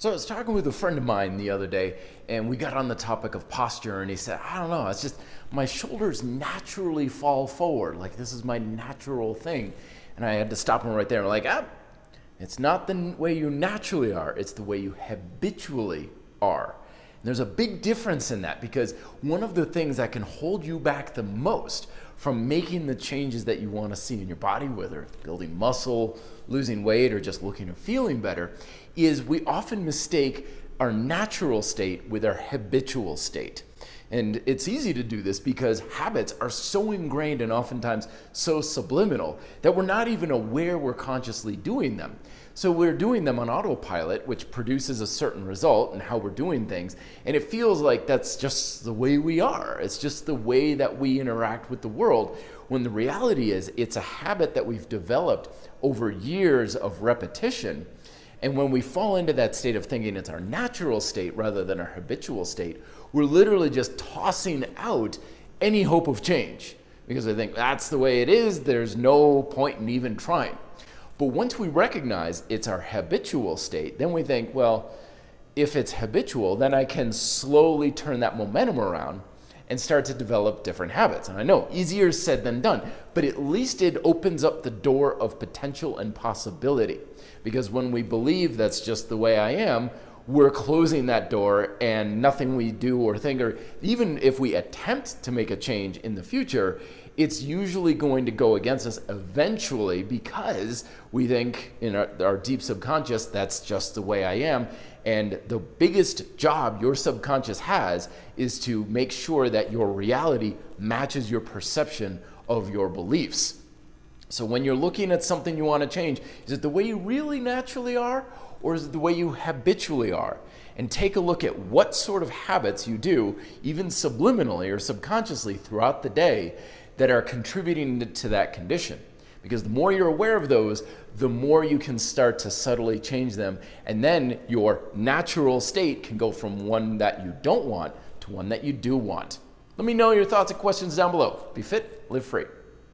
So I was talking with a friend of mine the other day, and we got on the topic of posture, and he said, I don't know, it's just my shoulders naturally fall forward. Like this is my natural thing. And I had to stop him right there. I'm like, it's not the way you naturally are, it's the way you habitually are. And there's a big difference in that, because one of the things that can hold you back the most from making the changes that you want to see in your body, whether it's building muscle, losing weight, or just looking or feeling better, is we often mistake our natural state with our habitual state. And it's easy to do this because habits are so ingrained and oftentimes so subliminal that we're not even aware we're consciously doing them. So we're doing them on autopilot, which produces a certain result in how we're doing things. And it feels like that's just the way we are. It's just the way that we interact with the world. When the reality is it's a habit that we've developed over years of repetition. And when we fall into that state of thinking it's our natural state rather than our habitual state, we're literally just tossing out any hope of change because I think that's the way it is. There's no point in even trying. But once we recognize it's our habitual state, then we think, well, if it's habitual, then I can slowly turn that momentum around and start to develop different habits. And I know, easier said than done, but at least it opens up the door of potential and possibility. Because when we believe that's just the way I am, we're closing that door, and nothing we do or think, or even if we attempt to make a change in the future, it's usually going to go against us eventually because we think in our deep subconscious, that's just the way I am. And the biggest job your subconscious has is to make sure that your reality matches your perception of your beliefs. So when you're looking at something you want to change, is it the way you really naturally are, or is it the way you habitually are? And take a look at what sort of habits you do, even subliminally or subconsciously throughout the day, that are contributing to that condition. Because the more you're aware of those, the more you can start to subtly change them. And then your natural state can go from one that you don't want to one that you do want. Let me know your thoughts and questions down below. Be fit, live free.